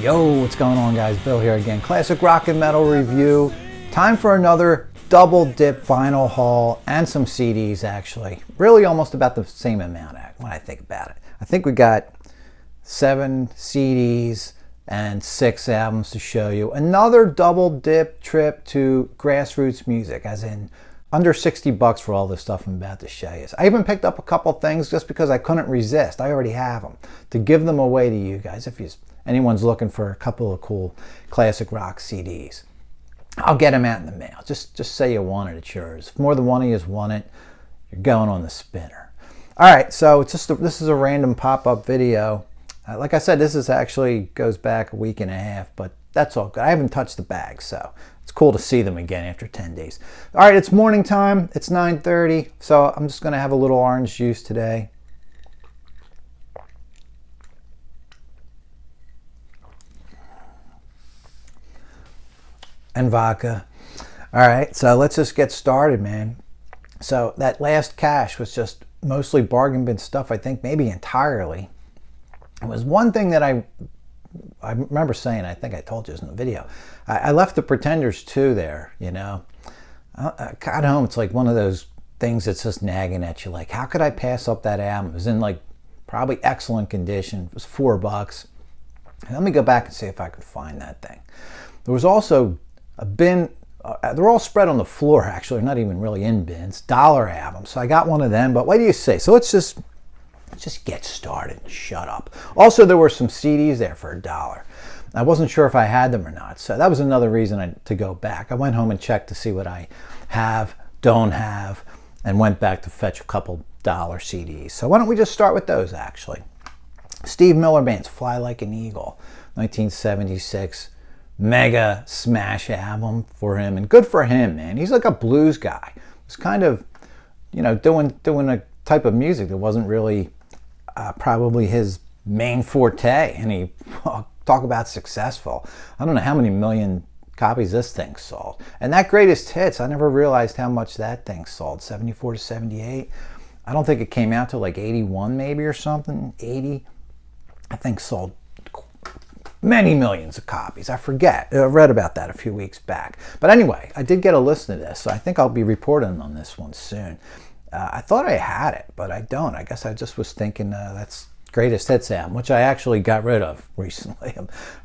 Yo, what's going on, guys? Bill here again. Classic rock and metal review. Time for another double dip vinyl haul and some CDs, actually. Really almost about the same amount when I think about it. I think we got 7 CDs and 6 albums to show you. Another double dip trip to Grassroots music, as in under 60 bucks for all this stuff I'm about to show you. I even picked up a couple things just because I couldn't resist. I already have them to give them away to you guys if anyone's looking for a couple of cool classic rock CDs. I'll get them out in the mail. Just say you want it, it's yours. If more than one of you want it, you're going on the spinner. All right, so this is a random pop-up video. Like I said, this actually goes back a week and a half, but that's all good. I haven't touched the bag, so it's cool to see them again after 10 days. All right, it's morning time. It's 9:30, so I'm just going to have a little orange juice today. And vodka. All right, so let's just get started, man. So that last cache was just mostly bargain bin stuff, I think maybe entirely. It was one thing that I remember saying, I think I told you this in the video. I left the Pretenders 2 there, you know. I got home, it's like one of those things that's just nagging at you, like, how could I pass up that album? It was in like probably excellent condition. It was $4. Let me go back and see if I could find that thing. There was also a bin, they're all spread on the floor, actually, not even really in bins, dollar albums. So I got one of them, but what do you say? So let's just get started and shut up. Also, there were some CDs there for $1. I wasn't sure if I had them or not, so that was another reason to go back. I went home and checked to see what I have, don't have, and went back to fetch a couple dollar CDs. So why don't we just start with those, actually. Steve Miller Band's Fly Like an Eagle, 1976. Mega smash album for him, and good for him, man. He's like a blues guy. He's kind of, you know, doing a type of music that wasn't really probably his main forte, and he talk about successful. I don't know how many million copies this thing sold. And that Greatest Hits, I never realized how much that thing sold. 74 to 78. I don't think it came out till like 81 maybe or something. 80, I think, sold many millions of copies. I forget. I read about that a few weeks back. But anyway, I did get a listen to this, so I think I'll be reporting on this one soon. I thought I had it, but I don't. I guess I just was thinking that's Greatest Hits album, which I actually got rid of recently.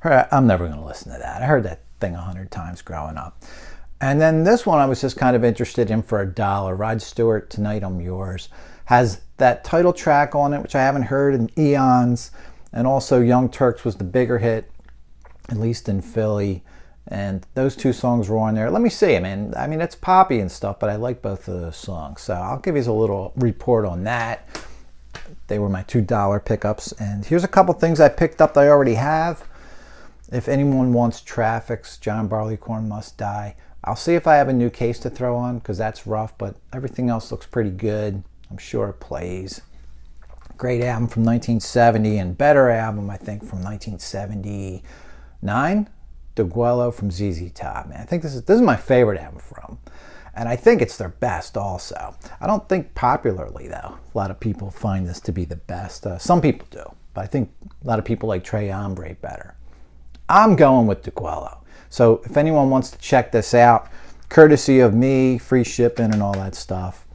I'm never going to listen to that. I heard that thing 100 times growing up. And then this one I was just kind of interested in for $1. Rod Stewart, Tonight I'm Yours, has that title track on it, which I haven't heard in eons. And also Young Turks was the bigger hit, at least in Philly. And those 2 songs were on there. Let me see, man. I mean, it's poppy and stuff, but I like both of those songs. So I'll give you a little report on that. They were my $2 pickups. And here's a couple things I picked up that I already have. If anyone wants Traffic's John Barleycorn Must Die, I'll see if I have a new case to throw on, because that's rough, but everything else looks pretty good. I'm sure it plays. Great album from 1970, and better album, I think, from 1979. DeGuello from ZZ Top, man. I think this is my favorite album from, and I think it's their best also. I don't think popularly, though, a lot of people find this to be the best. Some people do, but I think a lot of people like Trey Ombre better. I'm going with DeGuello. So if anyone wants to check this out, courtesy of me, free shipping and all that stuff.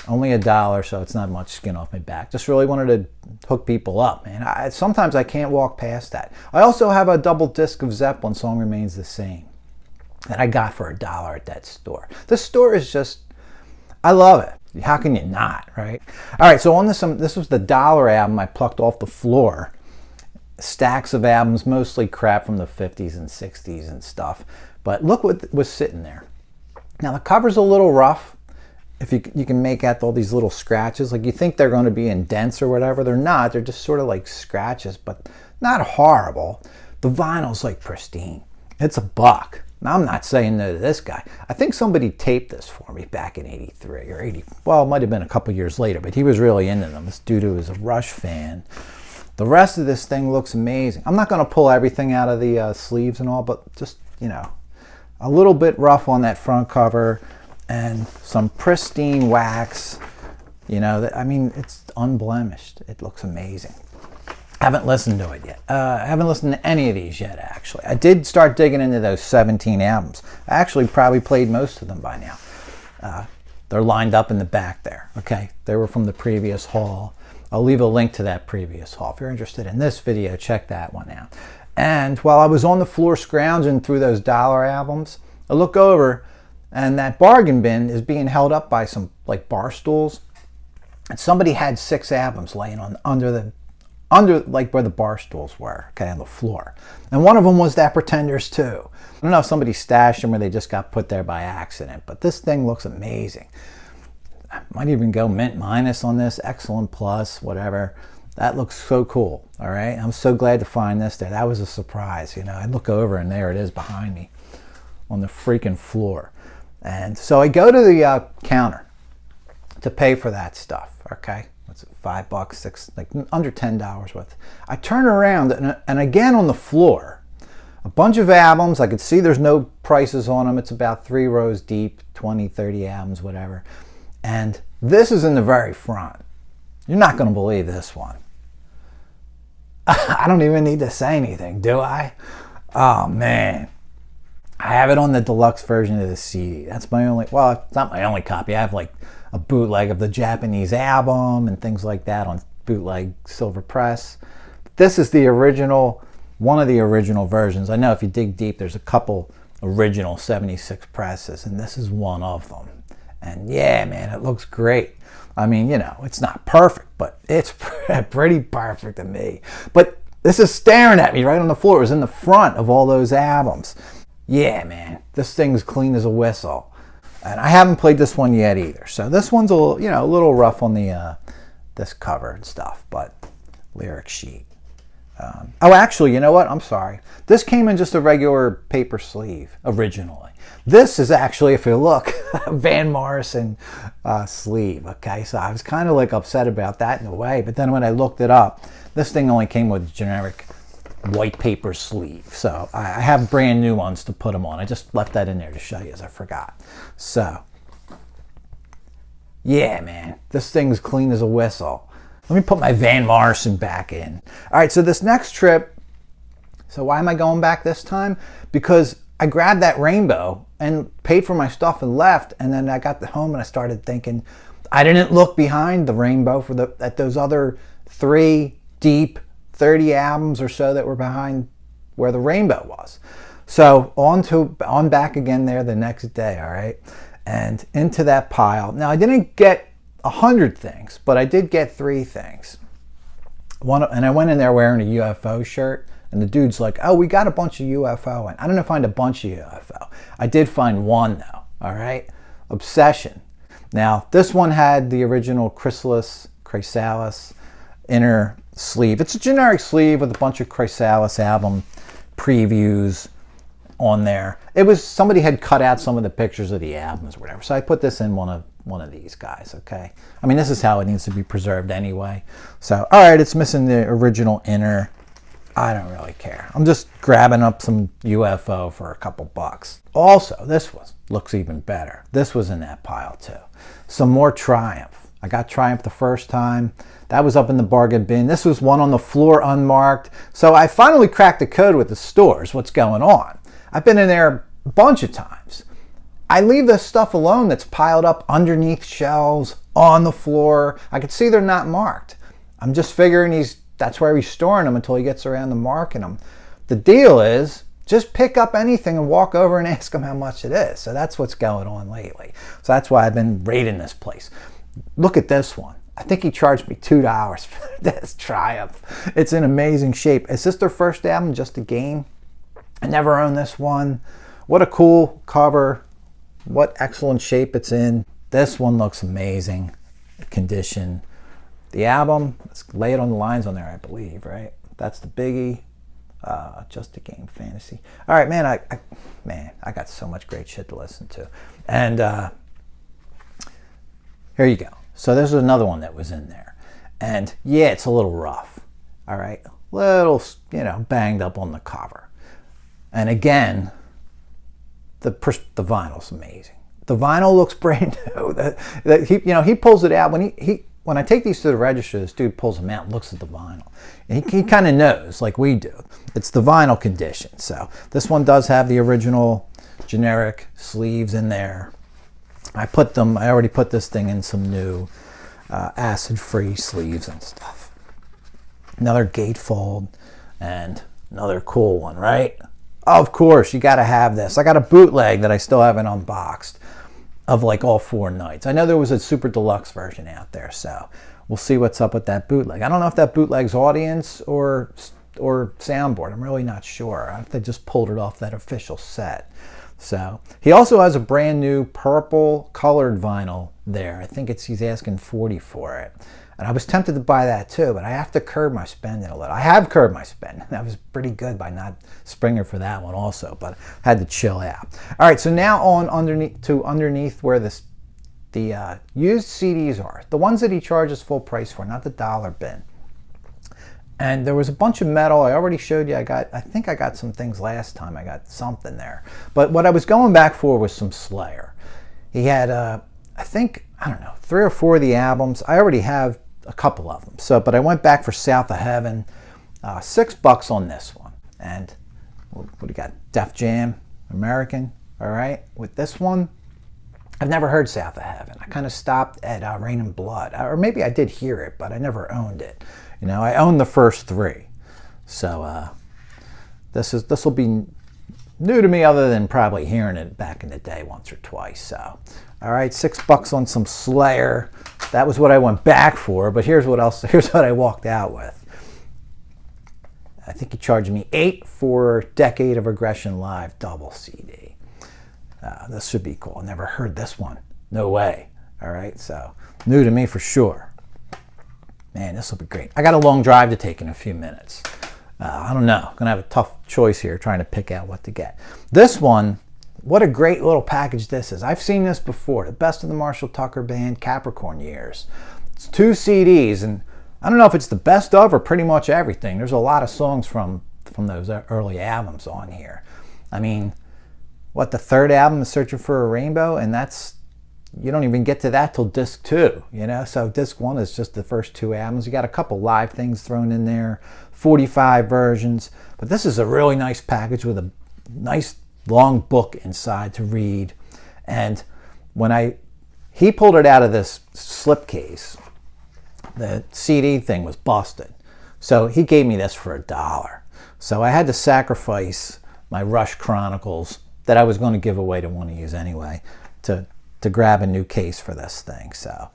Only $1, so it's not much skin off my back. Just really wanted to hook people up, man. Sometimes I can't walk past that. I also have a double disc of Zeppelin, Song Remains the Same, that I got for $1 at that store. This store is just, I love it. How can you not, right? All right, so on this was the $1 album I plucked off the floor. Stacks of albums, mostly crap from the 50s and 60s and stuff. But look what was sitting there. Now the cover's a little rough. If you can make out all these little scratches, like you think they're going to be indents or whatever. They're not. They're just sort of like scratches, but not horrible. The vinyl's like pristine. It's $1. Now, I'm not saying no to this guy. I think somebody taped this for me back in 83 or 80. Well, it might have been a couple years later, but he was really into them. This dude who was a Rush fan. The rest of this thing looks amazing. I'm not going to pull everything out of the sleeves and all, but just, you know, a little bit rough on that front cover. And some pristine wax, you know, I mean, it's unblemished. It looks amazing. Haven't listened to it yet. I haven't listened to any of these yet, actually. I did start digging into those 17 albums. I actually probably played most of them by now. They're lined up in the back there, okay? They were from the previous haul. I'll leave a link to that previous haul. If you're interested in this video, check that one out. And while I was on the floor scrounging through those dollar albums, I look over and that bargain bin is being held up by some like bar stools. And somebody had 6 albums laying on under like where the bar stools were, okay, on the floor. And one of them was that Pretenders 2. I don't know if somebody stashed them or they just got put there by accident, but this thing looks amazing. I might even go mint minus on this, excellent plus, whatever. That looks so cool, all right? I'm so glad to find this there. That was a surprise, you know. I look over and there it is behind me on the freaking floor. And so I go to the counter to pay for that stuff, okay? What's it, $5, $6, like under $10 worth. I turn around and again on the floor, a bunch of albums. I could see there's no prices on them. It's about 3 rows deep, 20, 30 albums, whatever. And this is in the very front. You're not going to believe this one. I don't even need to say anything, do I? Oh, man. I have it on the deluxe version of the CD. That's my only, well, it's not my only copy. I have like a bootleg of the Japanese album and things like that on bootleg silver press. This is the original, one of the original versions. I know if you dig deep, there's a couple original 76 presses, and this is one of them. And yeah, man, it looks great. I mean, you know, it's not perfect, but it's pretty perfect to me. But this is staring at me right on the floor. It was in the front of all those albums. Yeah, man, this thing's clean as a whistle. And I haven't played this one yet either. So this one's a little, you know, a little rough on the this cover and stuff, but lyric sheet. Oh, actually, you know what? I'm sorry. This came in just a regular paper sleeve originally. This is actually, if you look, Van Morrison sleeve, okay? So I was kind of like upset about that in a way, but then when I looked it up, this thing only came with generic white paper sleeve. So I have brand new ones to put them on. I just left that in there to show you as I forgot. So, yeah, man, this thing's clean as a whistle. Let me put my Van Morrison back in. All right, so this next trip, so why am I going back this time? Because I grabbed that rainbow and paid for my stuff and left, and then I got home and I started thinking, I didn't look behind the rainbow for at those other 3 deep 30 albums or so that were behind where the rainbow was. So on back again there the next day, all right, and into that pile. Now I didn't get 100 things, but I did get 3 things. And I went in there wearing a UFO shirt, and the dude's like, "Oh, we got a bunch of UFO." And I didn't find a bunch of UFO. I did find one though. All right, Obsession. Now this one had the original Chrysalis inner sleeve. It's a generic sleeve with a bunch of Chrysalis album previews on there. It was, somebody had cut out some of the pictures of the albums or whatever, so I put this in one of these guys. Okay, I mean, this is how it needs to be preserved anyway. So all right, it's missing the original inner. I don't really care. I'm just grabbing up some UFO for a couple bucks. Also, this one looks even better. This was in that pile too. Some more Triumph. I got Triumph the first time. That was up in the bargain bin. This was one on the floor unmarked. So I finally cracked the code with the stores. What's going on? I've been in there a bunch of times. I leave this stuff alone that's piled up underneath shelves, on the floor. I can see they're not marked. I'm just figuring that's where he's storing them until he gets around to marking them. The deal is, just pick up anything and walk over and ask him how much it is. So that's what's going on lately. So that's why I've been raiding this place. Look at this one. I think he charged me $2 for this Triumph. It's in amazing shape. Is this their first album, Just a Game? I never owned this one. What a cool cover. What excellent shape it's in. This one looks amazing condition. The album, let's lay it on the lines on there, I believe, right? That's the biggie. Just a Game Fantasy. All right, man, I got so much great shit to listen to. And here you go. So this is another one that was in there. And yeah, it's a little rough. All right, little, banged up on the cover. And again, the vinyl's amazing. The vinyl looks brand new. He pulls it out when when I take these to the register, this dude pulls them out and looks at the vinyl. And he kind of knows, like we do. It's the vinyl condition. So this one does have the original generic sleeves in there. I already put this thing in some new acid-free sleeves and stuff. Another gatefold and another cool one, right? Of course, you got to have this. I got a bootleg that I still haven't unboxed of like all 4 nights. I know there was a super deluxe version out there, so we'll see what's up with that bootleg. I don't know if that bootleg's audience or soundboard. I'm really not sure. I think they just pulled it off that official set. So he also has a brand new purple colored vinyl there. I think he's asking $40 for it. And I was tempted to buy that too, but I have to curb my spending a little. I have curbed my spending. That was pretty good by not Springer for that one also, but I had to chill out. All right, so now on underneath where the used CDs are, the ones that he charges full price for, not the dollar bin. And there was a bunch of metal. I already showed you. I think I got some things last time. I got something there. But what I was going back for was some Slayer. He had, I don't know, 3 or 4 of the albums. I already have a couple of them. But I went back for South of Heaven. $6 on this one. And what do you got? Def Jam, American. All right. With this one, I've never heard South of Heaven. I kind of stopped at Rain and Blood. Or maybe I did hear it, but I never owned it. You know, I own the first 3. So this will be new to me other than probably hearing it back in the day once or twice. So, all right, $6 on some Slayer. That was what I went back for, but here's what I walked out with. I think he charged me $8 for Decade of Aggression Live double CD. This should be cool. I never heard this one. No way. All right, so new to me for sure. Man, this will be great. I got a long drive to take in a few minutes. I don't know. I'm going to have a tough choice here trying to pick out what to get. This one, what a great little package this is. I've seen this before. The Best of the Marshall Tucker Band Capricorn Years. It's 2 CDs, and I don't know if it's the best of or pretty much everything. There's a lot of songs from those early albums on here. I mean, what, the 3rd album is Searching for a Rainbow, and you don't even get to that till disc 2, you know? So disc 1 is just the first 2 albums. You got a couple live things thrown in there, 45 versions. But this is a really nice package with a nice long book inside to read. And when he pulled it out of this slipcase, the CD thing was busted. So he gave me this for $1. So I had to sacrifice my Rush Chronicles that I was going to give away to one of you anyway to grab a new case for this thing. So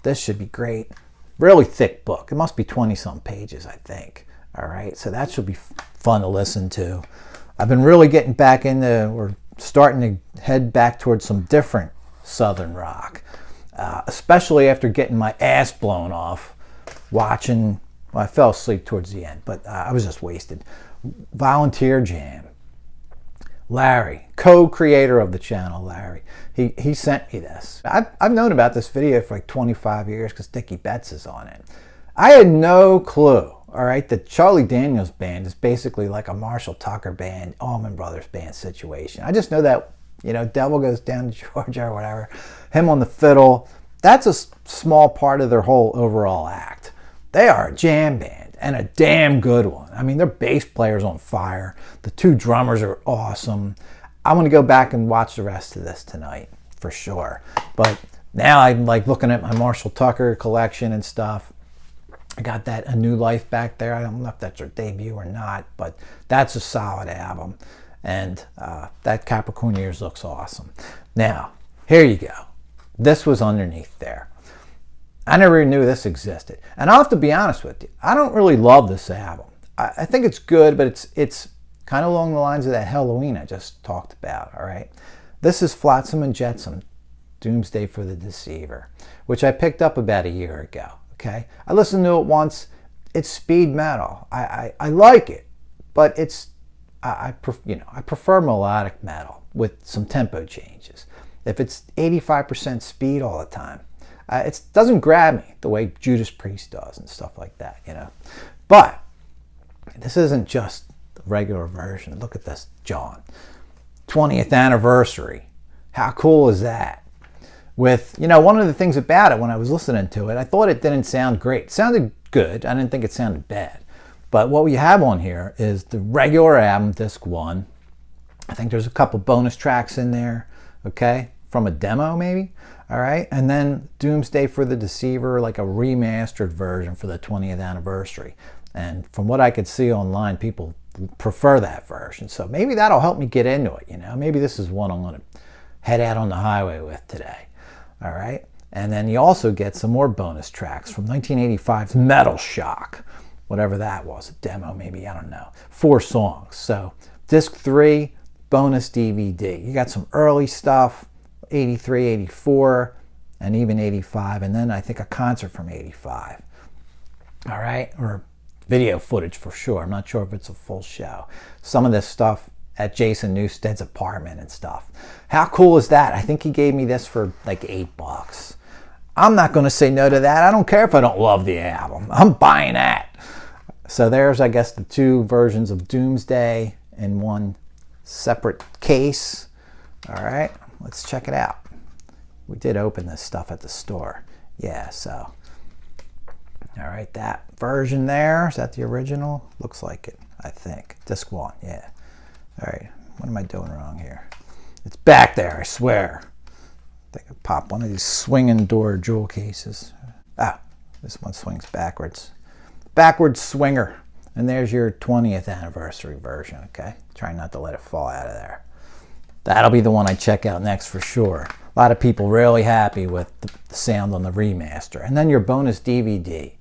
this should be great. Really thick book. It must be 20-some pages, I think. All right, so that should be fun to listen to. I've been really getting back into, we're starting to head back towards some different Southern rock, especially after getting my ass blown off watching, well, I fell asleep towards the end, but I was just wasted. Volunteer Jam. Larry, co-creator of the channel, Larry, he sent me this. I've known about this video for like 25 years because Dickie Betts is on it. I had no clue, all right, that Charlie Daniels Band is basically like a Marshall Tucker Band, Allman Brothers Band situation. I just know that, you know, Devil Goes Down to Georgia or whatever, him on the fiddle, that's a small part of their whole overall act. They are a jam band. And a damn good one. I mean, their bass player's on fire. The 2 drummers are awesome. I'm going to go back and watch the rest of this tonight for sure. But now I'm like looking at my Marshall Tucker collection and stuff. I got that A New Life back there. I don't know if that's their debut or not, but that's a solid album. And that Capricorn Years looks awesome. Now, here you go. This was underneath there. I never even knew this existed. And I'll have to be honest with you. I don't really love this album. I think it's good, but it's kind of along the lines of that Halloween I just talked about, all right? This is Flotsam and Jetsam, Doomsday for the Deceiver, which I picked up about a year ago, okay? I listened to it once. It's speed metal. I like it, but I prefer melodic metal with some tempo changes. If it's 85% speed all the time, it doesn't grab me the way Judas Priest does and stuff like that, you know. But this isn't just the regular version. Look at this, John. 20th anniversary. How cool is that? with, you know, one of the things about it when I was listening to it, I thought it didn't sound great. It sounded good. I didn't think it sounded bad. But what we have on here is the regular album, disc 1. I think there's a couple bonus tracks in there, okay, from a demo maybe. All right, and then Doomsday for the Deceiver, like a remastered version for the 20th anniversary. And from what I could see online, people prefer that version. So maybe that'll help me get into it, you know. Maybe this is one I'm going to head out on the highway with today. All right, and then you also get some more bonus tracks from 1985's Metal Shock, whatever that was, a demo maybe, I don't know. 4 songs. So disc 3, bonus DVD. You got some early stuff, 83, 84, and even 85, and then I think a concert from 85. All right, or video footage for sure. I'm not sure if it's a full show. Some of this stuff at Jason Newsted's apartment and stuff. How cool is that? I think he gave me this for like $8. I'm not going to say no to that. I don't care if I don't love the album. I'm buying that. So there's, I guess, the 2 versions of Doomsday in one separate case. All right. Let's check it out. We did open this stuff at the store. Yeah, so. All right, that version there. Is that the original? Looks like it, I think. Disc 1, yeah. All right, what am I doing wrong here? It's back there, I swear. I think I popped one of these swinging door jewel cases. Ah, this one swings backwards. Backwards swinger. And there's your 20th anniversary version, okay? Try not to let it fall out of there. That'll be the one I check out next for sure. A lot of people really happy with the sound on the remaster. And then your bonus DVD.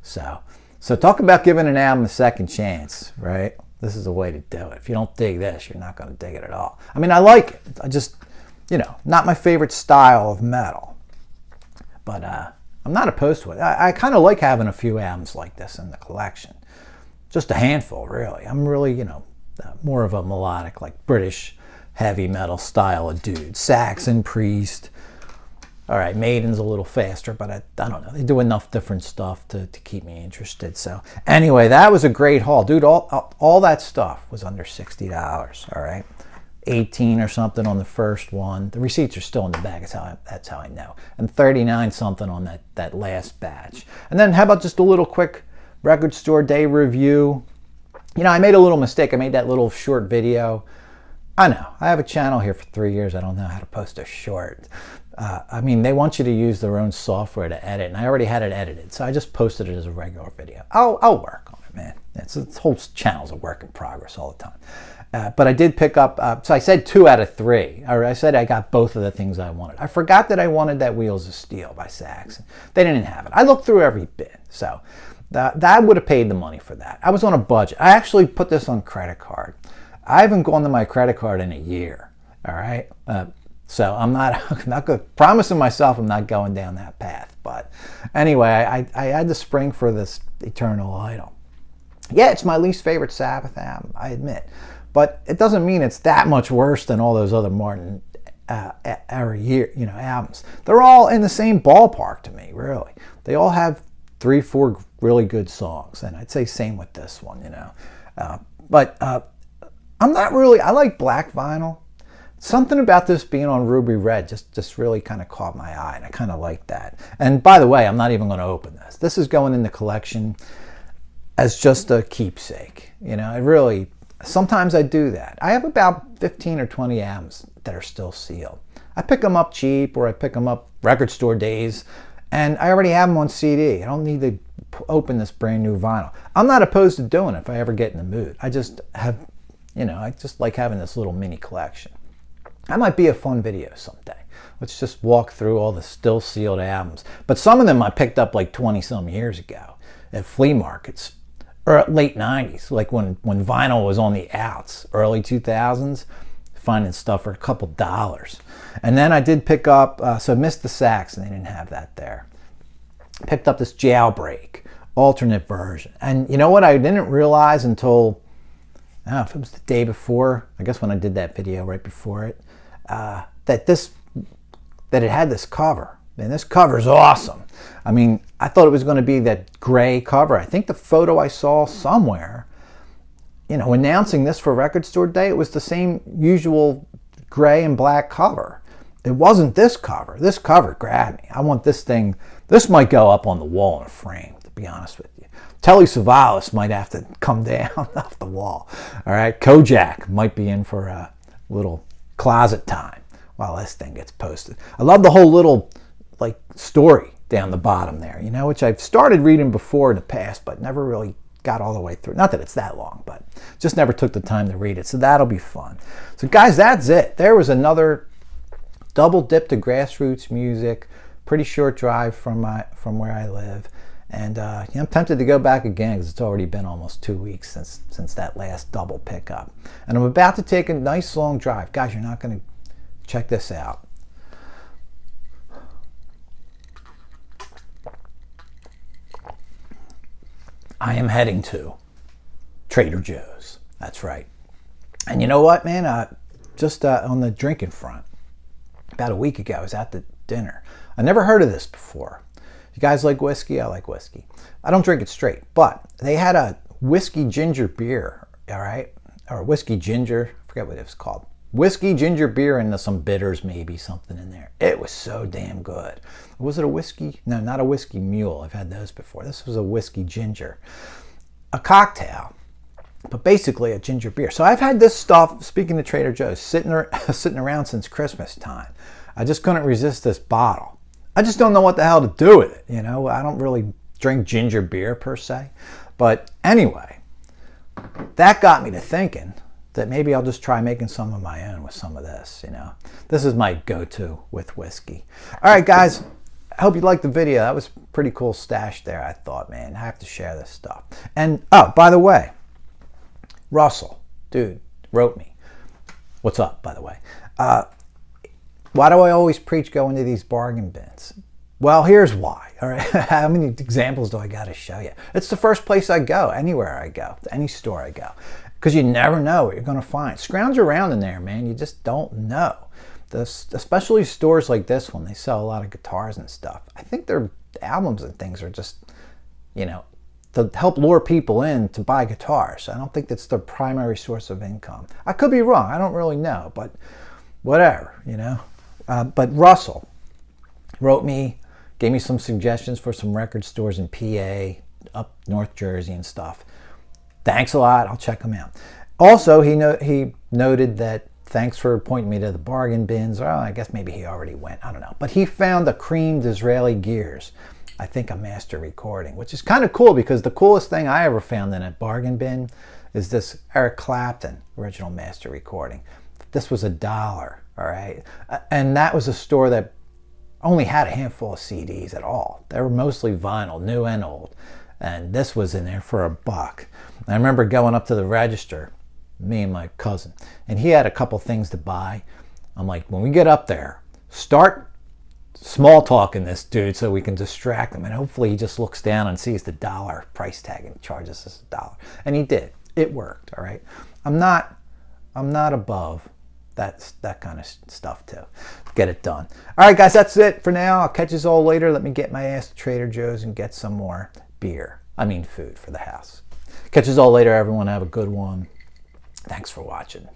So talk about giving an album a second chance, right? This is the way to do it. If you don't dig this, you're not going to dig it at all. I mean, I like it. I just, you know, not my favorite style of metal. But I'm not opposed to it. I kind of like having a few albums like this in the collection. Just a handful, really. I'm really, you know, more of a melodic, like British heavy metal style of dude. Saxon, Priest. All right, Maiden's a little faster, but I don't know. They do enough different stuff to keep me interested. So anyway, that was a great haul. Dude, all that stuff was under $60, all right? 18 or something on the first one. The receipts are still in the bag. That's how I know. And 39 something on that last batch. And then how about just a little quick record store day review? You know, I made a little mistake. I made that little short video. I know. I have a channel here for 3 years. I don't know how to post a short. I mean, they want you to use their own software to edit, and I already had it edited, so I just posted it as a regular video. I'll work on it, man. This whole channel's a work in progress all the time. But I did pick up, so I said 2 out of 3. Or I said I got both of the things I wanted. I forgot that I wanted that Wheels of Steel by Saxon. They didn't have it. I looked through every bit, so that would have paid the money for that. I was on a budget. I actually put this on credit card. I haven't gone to my credit card in a year, all right? So I'm not promising myself I'm not going down that path. But anyway, I had to spring for this Eternal Idol. Yeah, it's my least favorite Sabbath album, I admit. But it doesn't mean it's that much worse than all those other Martin era year, you know, albums. They're all in the same ballpark to me, really. They all have 3-4 really good songs, and I'd say same with this one, you know. But I'm not really. I like black vinyl. Something about this being on ruby red just really kind of caught my eye, and I kind of like that. And by the way, I'm not even going to open this. This is going in the collection as just a keepsake. You know, it really. Sometimes I do that. I have about 15 or 20 albums that are still sealed. I pick them up cheap, or I pick them up record store days, and I already have them on CD. I don't need to open this brand new vinyl. I'm not opposed to doing it if I ever get in the mood. I just have, you know, I just like having this little mini collection. That might be a fun video someday. Let's just walk through all the still sealed albums. But some of them I picked up like 20 some years ago at flea markets, or late 90s, like when vinyl was on the outs, early 2000s, finding stuff for a couple dollars. And then I did pick up, so I missed the Sax, and they didn't have that there. Picked up this Jailbreak alternate version. And you know what I didn't realize until, I don't know if it was the day before, I guess when I did that video right before it, that it had this cover. Man, this cover's awesome. I mean, I thought it was going to be that gray cover. I think the photo I saw somewhere, you know, announcing this for Record Store Day, it was the same usual gray and black cover. it wasn't this cover. This cover grabbed me. I want this thing. This might go up on the wall in a frame, to be honest with you. Telly Savalas might have to come down off the wall. All right, Kojak might be in for a little closet time while this thing gets posted. I love the whole little like story down the bottom there, you know, which I've started reading before in the past, but never really got all the way through. Not that it's that long, but just never took the time to read it. So that'll be fun. So guys, that's it. There was another double dip to Grassroots music. Pretty short drive from where I live. And I'm tempted to go back again because it's already been almost 2 weeks since that last double pickup. And I'm about to take a nice long drive. Guys, you're not going to check this out. I am heading to Trader Joe's. That's right. And you know what, man? Just on the drinking front, about a week ago, I was at the dinner. I never heard of this before. You guys like whiskey? I like whiskey. I don't drink it straight, but they had a whiskey ginger beer, all right? Or whiskey ginger, I forget what it was called. Whiskey ginger beer and some bitters, maybe something in there. It was so damn good. Was it a whiskey? No, not a whiskey mule. I've had those before. This was a whiskey ginger. A cocktail, but basically a ginger beer. So I've had this stuff, speaking of Trader Joe's, sitting around since Christmas time. I just couldn't resist this bottle. I just don't know what the hell to do with it. You know, I don't really drink ginger beer per se. But anyway, that got me to thinking that maybe I'll just try making some of my own with some of this, you know. This is my go-to with whiskey. All right, guys, I hope you liked the video. That was a pretty cool stash there, I thought, man. I have to share this stuff. And, oh, by the way, Russell, dude, wrote me. What's up, by the way? Why do I always preach going to these bargain bins? Well, here's why. All right, how many examples do I got to show you? It's the first place I go, anywhere I go, to any store I go, because you never know what you're going to find. Scrounge around in there, man. You just don't know. Especially stores like this one, they sell a lot of guitars and stuff. I think their albums and things are just, you know, to help lure people in to buy guitars. I don't think that's their primary source of income. I could be wrong. I don't really know, but whatever, you know. But Russell wrote me, gave me some suggestions for some record stores in PA, up North Jersey and stuff. Thanks a lot. I'll check them out. Also, he noted that thanks for pointing me to the bargain bins. Or I guess maybe he already went. I don't know. But he found the creamed Israeli gears. I think a master recording, which is kind of cool because the coolest thing I ever found in a bargain bin is this Eric Clapton original master recording. This was $1, all right? And that was a store that only had a handful of CDs at all. They were mostly vinyl, new and old. And this was in there for $1. I remember going up to the register, me and my cousin, and he had a couple things to buy. I'm like, when we get up there, start small talking this dude so we can distract him, and hopefully he just looks down and sees the $1 price tag and charges us $1. And he did. It worked, all right? I'm not above that kind of stuff too. Get it done. All right, guys, that's it for now. I'll catch you all later. Let me get my ass to Trader Joe's and get some more food for the house. Catch you all later, everyone. Have a good one. Thanks for watching.